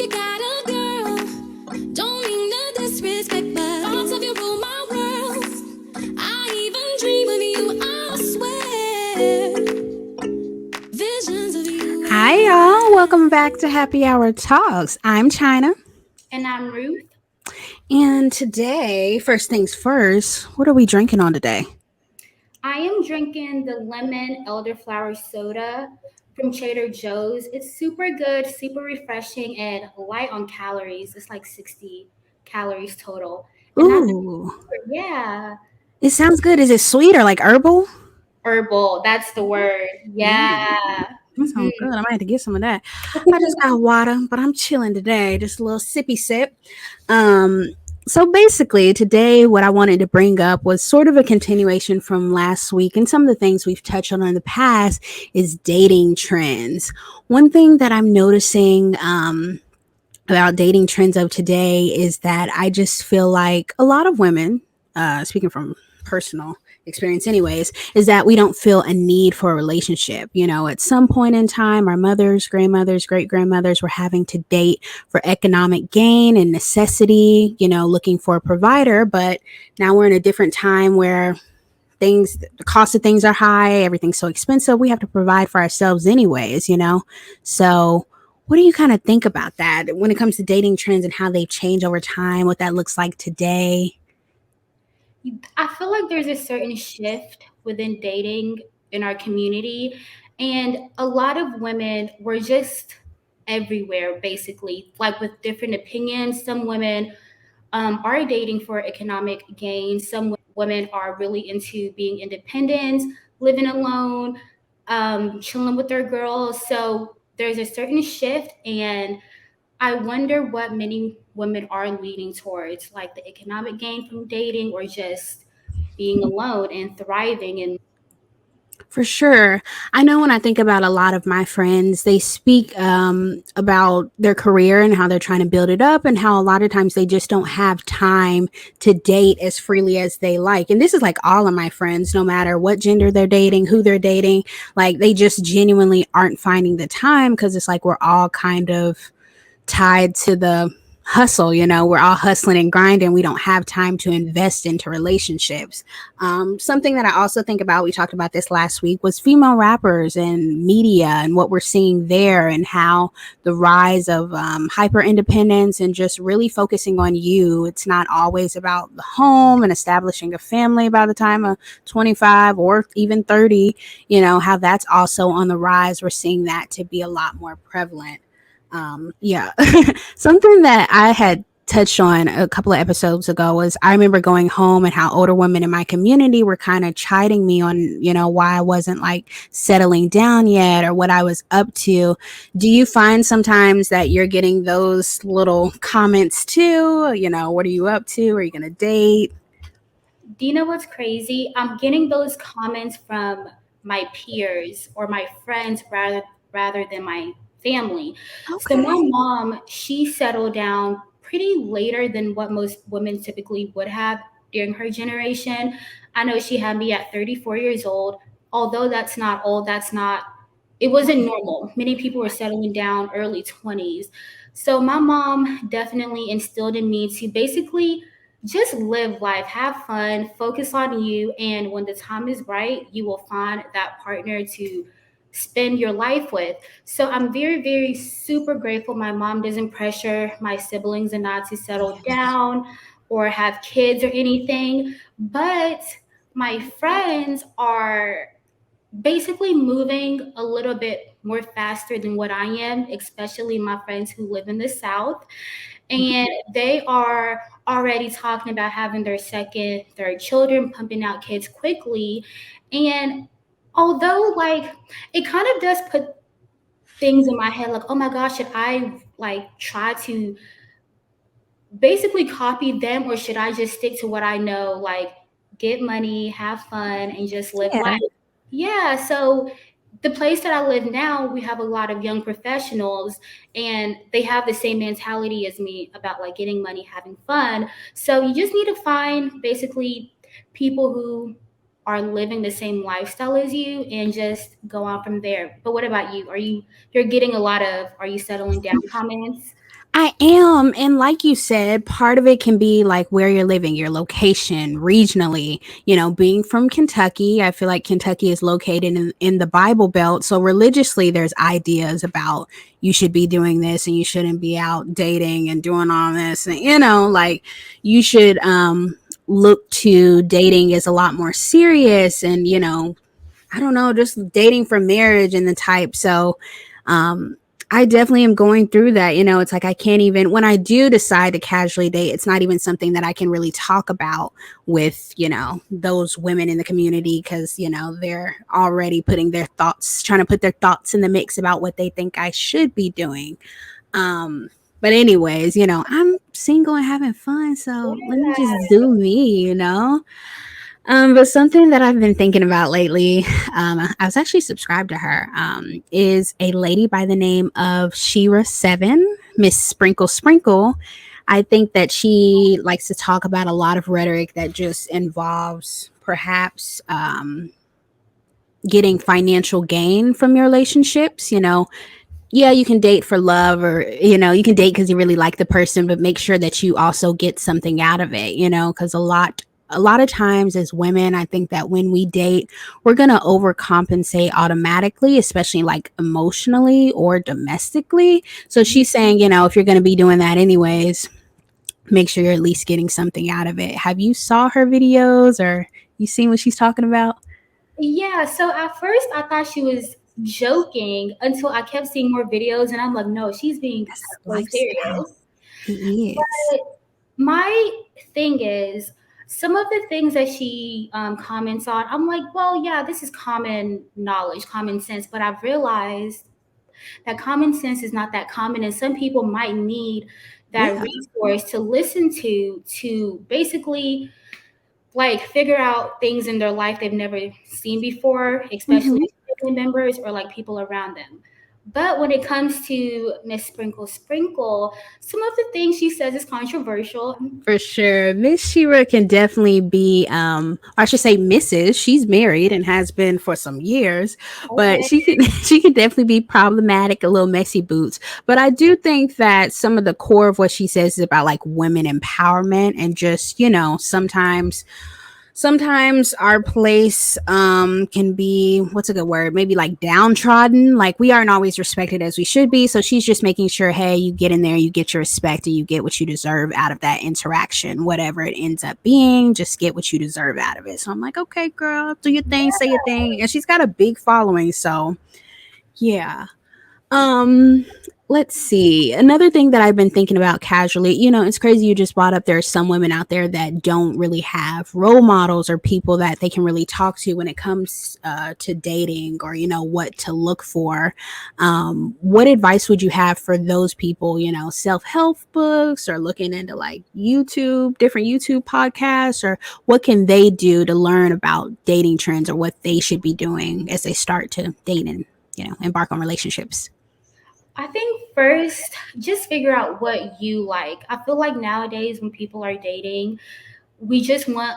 if you got a girl, don't mean no disrespect, but thoughts of you rule my world. I even dream of you, I swear. Visions of you. Hi, y'all. Welcome back to Happy Hour Talks. I'm China. And I'm Ruth. And today, first things first, what are we drinking on today? I am drinking the lemon elderflower soda from Trader Joe's. It's super good, super refreshing, and light on calories. It's like 60 calories total. And that's, Ooh, yeah, it sounds good. Is it sweet or like herbal? herbal. That's the word. Yeah. Ooh, that Mhm. sounds good. I might have to get some of that. I just got water, but I'm chilling today. Just a little sippy sip. Um, so basically, today, what I wanted to bring up was sort of a continuation from last week, and some of the things we've touched on in the past is dating trends. One thing that I'm noticing about dating trends of today is that I just feel like a lot of women, speaking from personal experience anyways, is that we don't feel a need for a relationship. You know, at some point in time, our mothers, grandmothers, great grandmothers were having to date for economic gain and necessity, you know, looking for a provider. But now we're in a different time where the cost of things are high, everything's so expensive, we have to provide for ourselves anyways, you know. So what do you kind of think about that when it comes to dating trends and how they change over time, what that looks like today? I feel like there's a certain shift within dating in our community, and a lot of women were just everywhere, basically, like with different opinions. Some women are dating for economic gain. Some women are really into being independent, living alone, chilling with their girls. So there's a certain shift, and I wonder what many women are leaning towards, like the economic gain from dating or just being alone and thriving. And For sure. I know when I think about a lot of my friends, they speak about their career and how they're trying to build it up, and how a lot of times they just don't have time to date as freely as they like. And this is like all of my friends, no matter what gender they're dating, who they're dating, like they just genuinely aren't finding the time because it's like we're all kind of tied to the hustle. You know, we're all hustling and grinding, we don't have time to invest into relationships. Something that I also think about, we talked about this last week, was female rappers and media and what we're seeing there, and how the rise of hyper independence and just really focusing on you. It's not always about the home and establishing a family by the time of 25 or even 30, you know, how that's also on the rise. We're seeing that to be a lot more prevalent. Yeah. Something that I had touched on a couple of episodes ago was I remember going home and how older women in my community were kind of chiding me on, you know, why I wasn't like settling down yet or what I was up to. Do you find sometimes that you're getting those little comments too? You know, what are you up to? Are you going to date? do you know what's crazy? I'm getting those comments from my peers or my friends rather than my family. So my Okay. mom, she settled down pretty later than what most women typically would have during her generation. I know she had me at 34 years old. Although that's not old, that's not, it wasn't normal. Many people were settling down early 20s. So my mom definitely instilled in me to basically just live life, have fun, focus on you, and when the time is right, you will find that partner to spend your life with. So I'm very, very super grateful my mom doesn't pressure my siblings and not to settle down or have kids or anything. But my friends are basically moving a little bit more faster than what I am, especially my friends who live in the South. And they are already talking about having their second, third children, pumping out kids quickly. And although, like, it kind of does put things in my head like, oh my gosh, should I like try to basically copy them, or should I just stick to what I know, like get money, have fun, and just live Yeah. life? Yeah. So the place that I live now, we have a lot of young professionals, and they have the same mentality as me about like getting money, having fun. So you just need to find basically people who are living the same lifestyle as you and just go on from there. But what about you? You're getting a lot of are you settling down comments? I am. And like you said, part of it can be like where you're living, your location, regionally. Being from Kentucky, I feel like Kentucky is located in the Bible Belt. So religiously, there's ideas about you should be doing this and you shouldn't be out dating and doing all this. And, like you should look to dating as a lot more serious and, I don't know, just dating for marriage and the type. So, I definitely am going through that. It's like I can't even, when I do decide to casually date, it's not even something that I can really talk about with, those women in the community because, they're already trying to put their thoughts in the mix about what they think I should be doing. But anyways, I'm single and having fun. So let me just do me. But something that I've been thinking about lately, I was actually subscribed to her, is a lady by the name of sheraseven, Miss Sprinkle. I think that she likes to talk about a lot of rhetoric that just involves perhaps getting financial gain from your relationships. Yeah, you can date for love or, you can date because you really like the person, but make sure that you also get something out of it, because a lot of times as women, I think that when we date, we're going to overcompensate automatically, especially like emotionally or domestically. So she's saying, if you're going to be doing that anyways, make sure you're at least getting something out of it. Have you saw her videos or you seen what she's talking about? Yeah, so at first I thought she was joking until I kept seeing more videos and I'm like, no, she's being That's the so lifestyle. serious. It is. But my thing is, some of the things that she comments on, I'm like, well, yeah, this is common knowledge, common sense. But I've realized that common sense is not that common, and some people might need that Yeah. resource to listen to basically like figure out things in their life they've never seen before, especially Hmm. family members or like people around them. But when it comes to Miss Sprinkle, some of the things she says is controversial. For sure. Miss Shira can definitely be, I should say Mrs. She's married and has been for some years, but Okay. she can definitely be problematic, a little messy boots. But I do think that some of the core of what she says is about like women empowerment and just, sometimes our place can be, what's a good word, maybe like downtrodden, like we aren't always respected as we should be. So she's just making sure, hey, you get in there, you get your respect, and you get what you deserve out of that interaction, whatever it ends up being. Just get what you deserve out of it. So I'm like, okay, girl, do your thing, say your thing. And she's got a big following, so yeah. um, let's see. Another thing that I've been thinking about casually, it's crazy you just brought up there are some women out there that don't really have role models or people that they can really talk to when it comes to dating or, what to look for. What advice would you have for those people, self-help books or looking into like different YouTube podcasts, or what can they do to learn about dating trends or what they should be doing as they start to date and, embark on relationships? I think first, just figure out what you like. I feel like nowadays when people are dating, we just want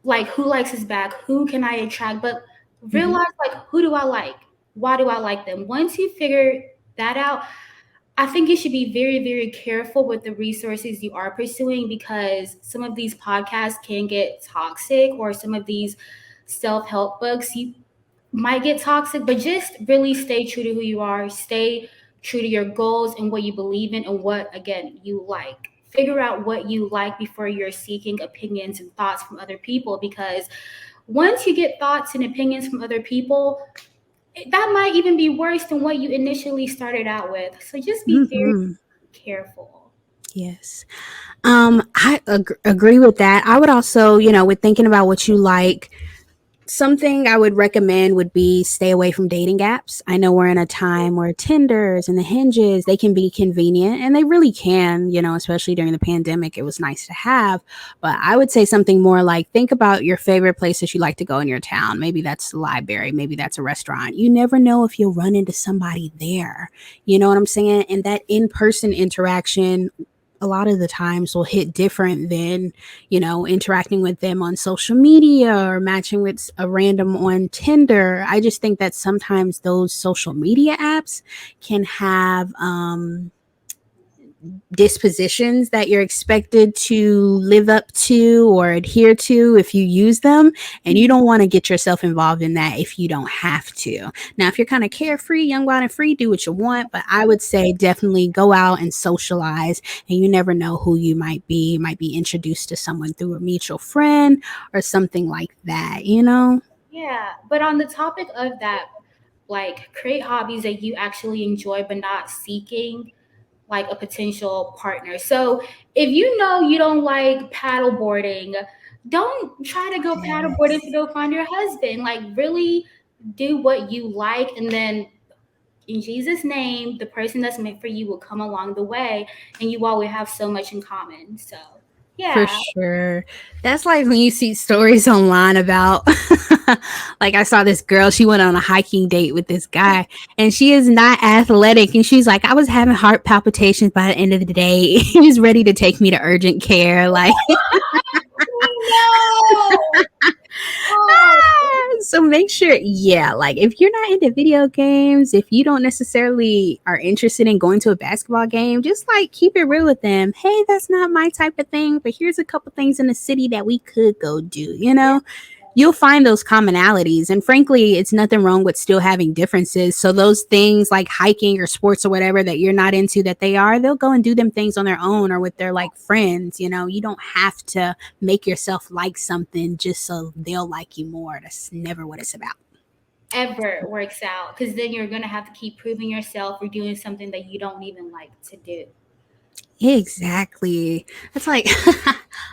like who likes his back, who can I attract, but Mhm. realize like who do I like? Why do I like them? Once you figure that out, I think you should be very, very careful with the resources you are pursuing because some of these podcasts can get toxic or some of these self-help books you might get toxic, but just really stay true to who you are, stay true to your goals and what you believe in and what again you like. Figure out what you like before you're seeking opinions and thoughts from other people because once you get thoughts and opinions from other people, that might even be worse than what you initially started out with. So just be very Mhm. careful. Yes. I agree with that. I would also, with thinking about what you like, something I would recommend would be stay away from dating apps. I know we're in a time where Tinders and the Hinges, they can be convenient and they really can, especially during the pandemic. It was nice to have. But I would say something more like think about your favorite places you like to go in your town. Maybe that's the library, maybe that's a restaurant. You never know if you'll run into somebody there. You know what I'm saying? And that in person interaction, a lot of the times will hit different than, interacting with them on social media or matching with a random on Tinder. I just think that sometimes those social media apps can have dispositions that you're expected to live up to or adhere to if you use them, and you don't want to get yourself involved in that if you don't have to. Now, if you're kind of carefree, young, wild, and free, do what you want, but I would say definitely go out and socialize, and you never know who you might be. You might be introduced to someone through a mutual friend or something like that. Yeah, but on the topic of that, like create hobbies that you actually enjoy but not seeking like a potential partner. So if you know you don't like paddle boarding, don't try to go paddle boarding to Yes. go find your husband. Like really do what you like, and then in Jesus' name, the person that's meant for you will come along the way, and you all will have so much in common. So For yeah. sure. That's like when you see stories online about, like, I saw this girl, she went on a hiking date with this guy, and she is not athletic. And she's like, I was having heart palpitations by the end of the day. He was ready to take me to urgent care. Like, No. Oh, so make sure, yeah, like if you're not into video games, if you don't necessarily are interested in going to a basketball game, just like keep it real with them. Hey, that's not my type of thing, but here's a couple things in the city that we could go do. You'll find those commonalities. And frankly, it's nothing wrong with still having differences. So those things like hiking or sports or whatever that you're not into that they are, they'll go and do them things on their own or with their like friends. You don't have to make yourself like something just so they'll like you more. That's never what it's about. ever works out, because then you're gonna have to keep proving yourself or doing something that you don't even like to do. Exactly. That's like,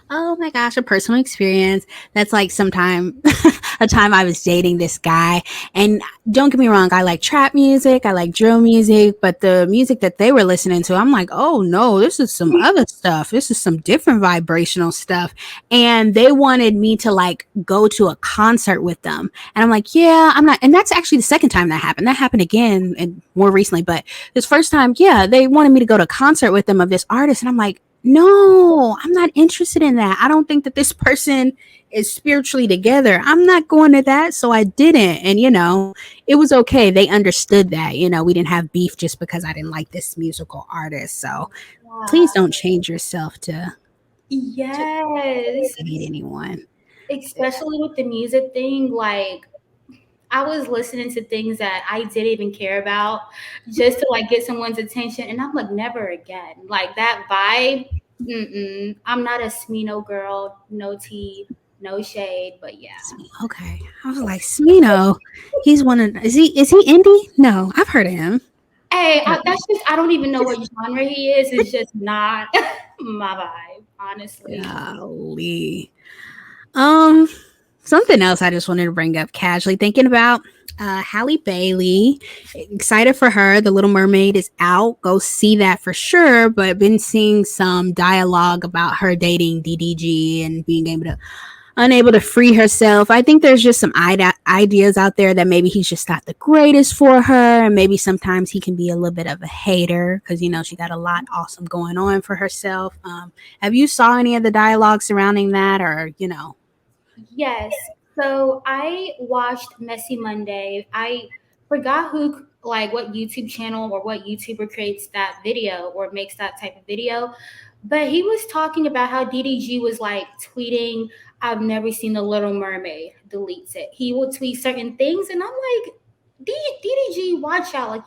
oh my gosh, a personal experience. That's like sometime, a time I was dating this guy. And don't get me wrong, I like trap music, I like drill music, but the music that they were listening to, I'm like, oh no, this is some other stuff. This is some different vibrational stuff. And they wanted me to like go to a concert with them. And I'm like, yeah, I'm not. And that's actually the second time that happened. That happened again and more recently, but this first time, yeah, they wanted me to go to a concert with them of this artist. And I'm like, no, I'm not interested in that. I don't think that this person is spiritually together. I'm not going to that. So I didn't. And, it was okay. They understood that. We didn't have beef just because I didn't like this musical artist. So please Yeah. don't change yourself to Yes. hate anyone. Especially with the music thing, like I was listening to things that I didn't even care about just to like get someone's attention, and I'm like, never again. Like that vibe. Mm-mm. I'm not a Smino girl. No tea, no shade, but yeah. Okay. I was like, Smino, he's one of, is he indie? No, I've heard of him. Hey, that's just I don't even know what genre he is. It's just not my vibe, honestly. Golly. Um, Something else I just wanted to bring up casually thinking about Halle Bailey. Excited for her. The Little Mermaid is out. Go see that for sure. But been seeing some dialogue about her dating DDG and being unable to free herself. I think there's just some ideas out there that maybe he's just not the greatest for her, and maybe sometimes he can be a little bit of a hater because she got a lot awesome going on for herself. Have you saw any of the dialogue surrounding that, or? Yes. So I watched Messy Monday. I forgot who, like, what YouTube channel or what YouTuber creates that video or makes that type of video. But he was talking about how DDG was like tweeting, I've never seen The Little Mermaid, deletes it. He will tweet certain things. And I'm like, DDG, watch out. Like,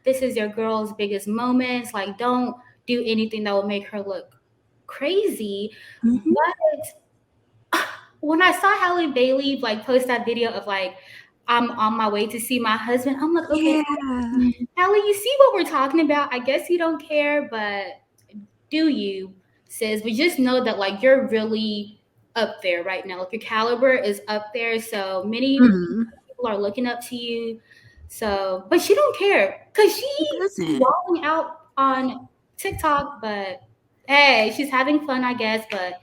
this is your girl's biggest moments. Like, don't do anything that will make her look crazy. Mhm. But when I saw Halle Bailey like post that video of like I'm on my way to see my husband, I'm like, okay, Yeah. Halle, you see what we're talking about? I guess you don't care, but do you, sis? But just know that like you're really up there right now. Like your caliber is up there. So many Mhm. people are looking up to you. So, but she don't care because she He be doesn't. walking out on TikTok. But hey, she's having fun, I guess. But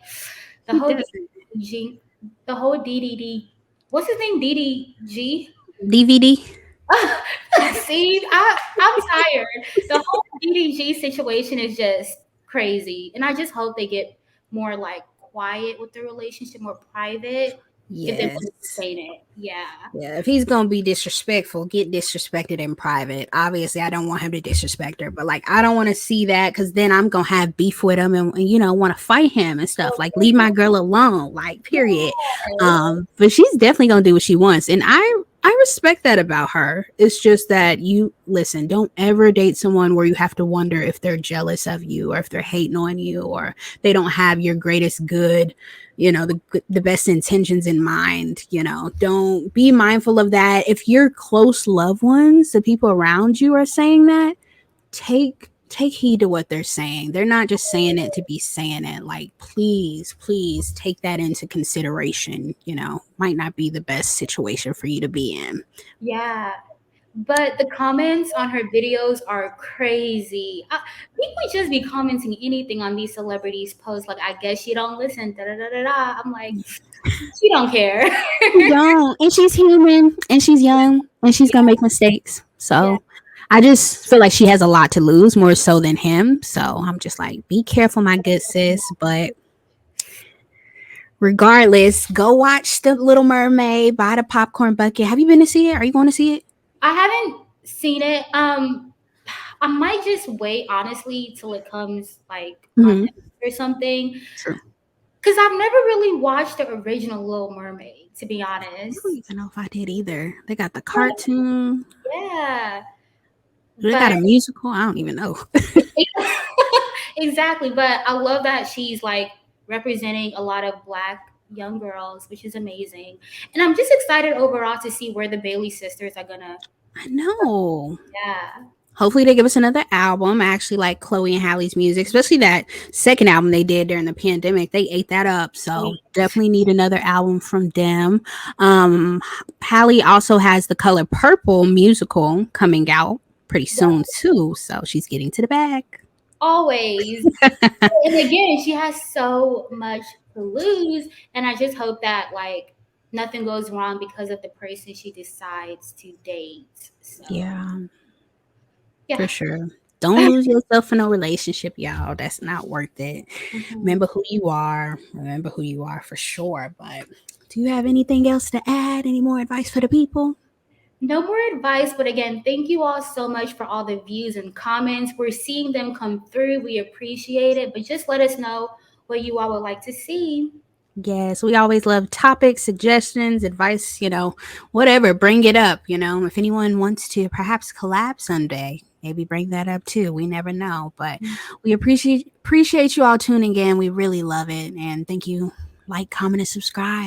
the He whole doesn't. G, the whole DDD, what's his name? DDG. DVD. See, I'm tired. The whole DDG situation is just. crazy. And I just hope they get more like quiet with the relationship, more private if they want to Yes. sustain it. Yeah. Yeah, if he's gonna be disrespectful, get disrespected in private. Obviously, I don't want him to disrespect her, but like I don't want to see that because then I'm gonna have beef with him and want to fight him and stuff. Like leave my girl alone, like period. Yes. But she's definitely gonna do what she wants, and I respect that about her. It's just that you listen, don't ever date someone where you have to wonder if they're jealous of you or if they're hating on you or they don't have your greatest good, the best intentions in mind. Don't be mindful of that. If your close loved ones, the people around you are saying that, take heed to what they're saying. They're not just saying it to be saying it. Like please take that into consideration. Might not be the best situation for you to be in. Yeah. But the comments on her videos are crazy. People just be commenting anything on these celebrities' posts. Like, I guess she don't listen. Da da da da da. I'm like, she don't care. She don't, and she's human, and she's young, and she's gonna make mistakes. Yeah. So I just feel like she has a lot to lose, more so than him. So I'm just like, be careful, my good sis. But regardless, go watch The Little Mermaid. Buy the popcorn bucket. Have you been to see it? Are you going to see it? I haven't seen it. I might just wait honestly till it comes like on Mm-hmm. Netflix or something. True. Because I've never really watched the original Little Mermaid, to be I don't honest. even know if I did either. They got the cartoon. Yeah. They But got a musical. I don't even know. exactly. But I love that she's like representing a lot of black young girls, which is amazing. And I'm just excited overall to see where the Bailey sisters are gonna. I know. Yeah. Hopefully they give us another album. I actually like Chloe and Halle's music, especially that second album they did during the pandemic. They ate that up. So definitely need another album from them. Um, Halle also has the Color Purple musical coming out pretty soon too. So she's getting to the bag. Always. And again, she has so much to lose. And I just hope that like nothing goes wrong because of the person she decides to date. So Yeah, yeah. for sure. Don't lose yourself in a relationship, y'all. That's not worth it. Mhm. Remember who you are. Remember who you are for sure. But do you have anything else to add? Any more advice for the people? No more advice, but again, thank you all so much for all the views and comments. We're seeing them come through. We appreciate it, but just let us know what you all would like to see. Yes, we always love topics, suggestions, advice, whatever. Bring it up. If anyone wants to perhaps collab someday, maybe bring that up too. We never know. But we appreciate you all tuning in. We really love it. And thank you. Like, comment, and subscribe.